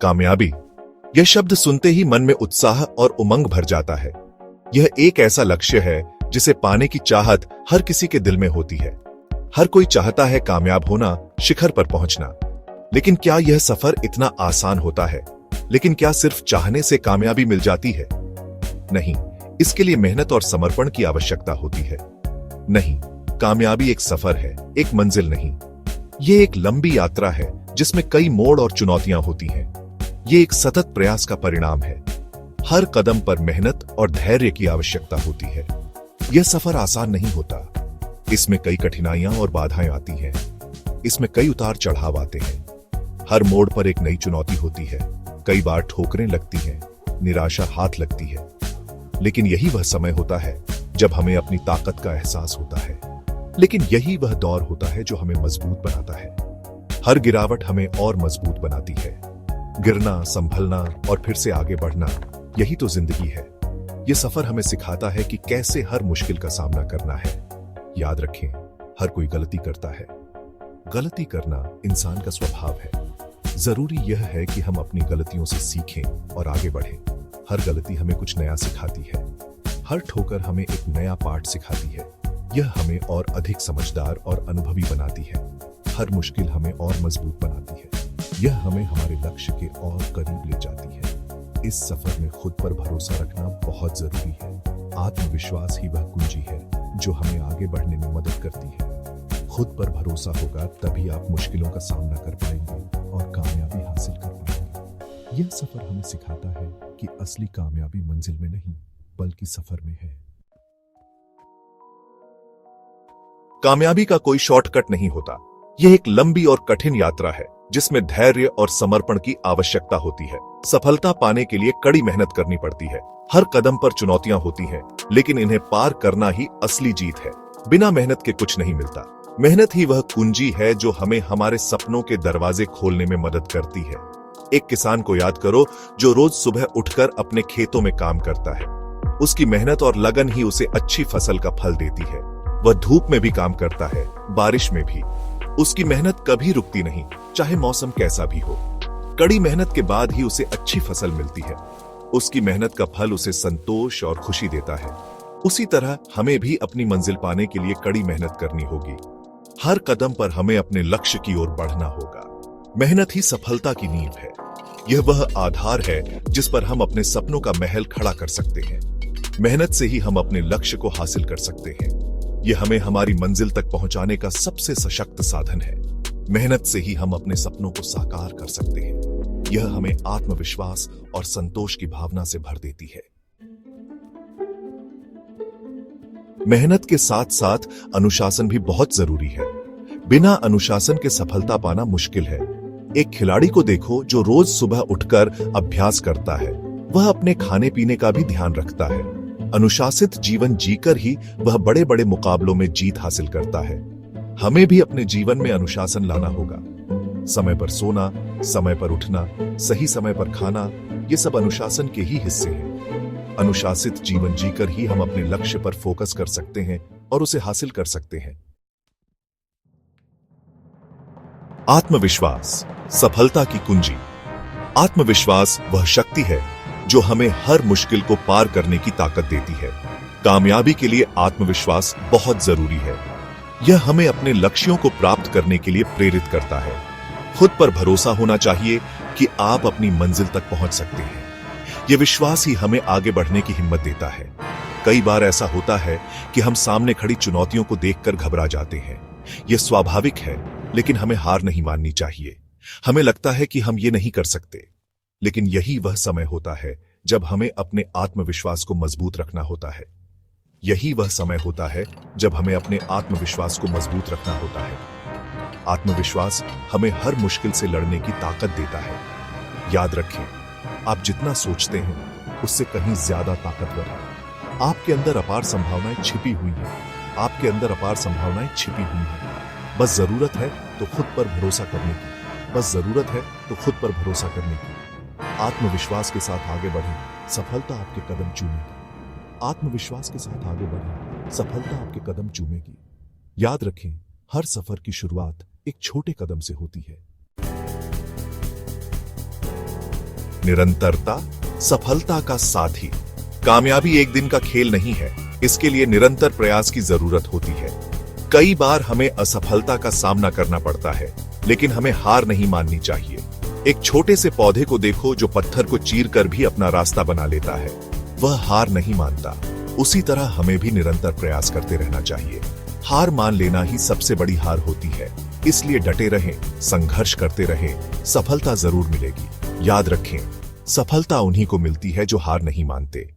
कामयाबी। यह शब्द सुनते ही मन में उत्साह और उमंग भर जाता है। यह एक ऐसा लक्ष्य है जिसे पाने की चाहत हर किसी के दिल में होती है। हर कोई चाहता है कामयाब होना, शिखर पर पहुंचना। लेकिन क्या यह सफर इतना आसान होता है? लेकिन क्या सिर्फ चाहने से कामयाबी मिल जाती है? नहीं, इसके लिए मेहनत और समर्पण की आवश्यकता होती है। नहीं, कामयाबी एक सफर है, एक मंजिल नहीं। ये एक लंबी यात्रा है जिसमें कई मोड़ और चुनौतियां होती हैं। ये एक सतत प्रयास का परिणाम है। हर कदम पर मेहनत और धैर्य की आवश्यकता होती है। यह सफर आसान नहीं होता। इसमें कई कठिनाइयां और बाधाएं आती हैं। इसमें कई उतार चढ़ाव आते हैं। हर मोड़ पर एक नई चुनौती होती है। कई बार ठोकरें लगती हैं, निराशा हाथ लगती है। लेकिन यही वह समय होता है जब हमें अपनी ताकत का एहसास होता है। लेकिन यही वह दौर होता है जो हमें मजबूत बनाता है। हर गिरावट हमें और मजबूत बनाती है। गिरना, संभलना और फिर से आगे बढ़ना, यही तो जिंदगी है। यह सफर हमें सिखाता है कि कैसे हर मुश्किल का सामना करना है। याद रखें, हर कोई गलती करता है। गलती करना इंसान का स्वभाव है। जरूरी यह है कि हम अपनी गलतियों से सीखें और आगे बढ़ें। हर गलती हमें कुछ नया सिखाती है। हर ठोकर हमें एक नया पाठ सिखाती है। यह हमें और अधिक समझदार और अनुभवी बनाती है। हर मुश्किल हमें और मजबूत बनाती है। यह हमें हमारे लक्ष्य के और करीब ले जाती है। इस सफर में खुद पर भरोसा रखना बहुत जरूरी है। आत्मविश्वास ही वह कुंजी है जो हमें आगे बढ़ने में मदद करती है। खुद पर भरोसा होगा तभी आप मुश्किलों का सामना कर पाएंगे और कामयाबी हासिल कर पाएंगे। यह सफर हमें सिखाता है कि असली कामयाबी मंजिल में नहीं बल्कि सफर में है। कामयाबी का कोई शॉर्टकट नहीं होता। यह एक लंबी और कठिन यात्रा है जिसमें धैर्य और समर्पण की आवश्यकता होती है। सफलता पाने के लिए कड़ी मेहनत करनी पड़ती है। हर कदम पर चुनौतियां होती हैं, लेकिन इन्हें पार करना ही असली जीत है। बिना मेहनत के कुछ नहीं मिलता। मेहनत ही वह कुंजी है जो हमें हमारे सपनों के दरवाजे खोलने में मदद करती है। एक किसान को याद करो जो रोज सुबह उठकर अपने खेतों में काम करता है। उसकी मेहनत और लगन ही उसे अच्छी फसल का फल देती है। वह धूप में भी काम करता है, बारिश में भी। उसकी मेहनत कभी रुकती नहीं, चाहे मौसम कैसा भी हो। कड़ी मेहनत के बाद ही उसे अच्छी फसल मिलती है। उसकी मेहनत का फल उसे संतोष और खुशी देता है। उसी तरह हमें भी अपनी मंजिल पाने के लिए कड़ी मेहनत करनी होगी। हर कदम पर हमें अपने लक्ष्य की ओर बढ़ना होगा। मेहनत ही सफलता की नींव है। यह वह आधार है जिस पर हम अपने सपनों का महल खड़ा कर सकते हैं। मेहनत से ही हम अपने लक्ष्य को हासिल कर सकते हैं। यह हमें हमारी मंजिल तक पहुंचाने का सबसे सशक्त साधन है। मेहनत से ही हम अपने सपनों को साकार कर सकते हैं। यह हमें आत्मविश्वास और संतोष की भावना से भर देती है। मेहनत के साथ साथ अनुशासन भी बहुत जरूरी है। बिना अनुशासन के सफलता पाना मुश्किल है। एक खिलाड़ी को देखो जो रोज सुबह उठकर अभ्यास करता है। वह अपने खाने पीने का भी ध्यान रखता है। अनुशासित जीवन जीकर ही वह बड़े बड़े मुकाबलों में जीत हासिल करता है। हमें भी अपने जीवन में अनुशासन लाना होगा। समय पर सोना, समय पर उठना, सही समय पर खाना, ये सब अनुशासन के ही हिस्से हैं। अनुशासित जीवन जीकर ही हम अपने लक्ष्य पर फोकस कर सकते हैं और उसे हासिल कर सकते हैं। आत्मविश्वास, सफलता की कुंजी। आत्मविश्वास वह शक्ति है जो हमें हर मुश्किल को पार करने की ताकत देती है। कामयाबी के लिए आत्मविश्वास बहुत जरूरी है। यह हमें अपने लक्ष्यों को प्राप्त करने के लिए प्रेरित करता है। खुद पर भरोसा होना चाहिए कि आप अपनी मंजिल तक पहुंच सकते हैं। यह विश्वास ही हमें आगे बढ़ने की हिम्मत देता है। कई बार ऐसा होता है कि हम सामने खड़ी चुनौतियों को देखकर घबरा जाते हैं। यह स्वाभाविक है, लेकिन हमें हार नहीं माननी चाहिए। हमें लगता है कि हम ये नहीं कर सकते, लेकिन यही वह समय होता है जब हमें अपने आत्मविश्वास को मजबूत रखना होता है। यही वह समय होता है जब हमें अपने आत्मविश्वास को मजबूत रखना होता है। आत्मविश्वास हमें हर मुश्किल से लड़ने की ताकत देता है। याद रखें, आप जितना सोचते हैं उससे कहीं ज्यादा ताकतवर हैं। आपके अंदर अपार संभावनाएं छिपी हुई हैं। आपके अंदर अपार संभावनाएं छिपी हुई हैं। बस जरूरत है तो खुद पर भरोसा करने की। बस जरूरत है तो खुद पर भरोसा करने की। आत्मविश्वास के साथ आगे बढ़ें, सफलता आपके कदम चूमेगी। आत्मविश्वास के साथ आगे बढ़ें, सफलता आपके कदम चूमेगी। याद रखें, हर सफर की शुरुआत एक छोटे कदम से होती है। निरंतरता सफलता का साथी। कामयाबी एक दिन का खेल नहीं है, इसके लिए निरंतर प्रयास की जरूरत होती है। कई बार हमें असफलता का सामना करना पड़ता है, लेकिन हमें हार नहीं माननी चाहिए। एक छोटे से पौधे को देखो जो पत्थर को चीरकर भी अपना रास्ता बना लेता है, वह हार नहीं मानता। उसी तरह हमें भी निरंतर प्रयास करते रहना चाहिए। हार मान लेना ही सबसे बड़ी हार होती है, इसलिए डटे रहें, संघर्ष करते रहें, सफलता जरूर मिलेगी। याद रखें, सफलता उन्हीं को मिलती है जो हार नहीं मानते।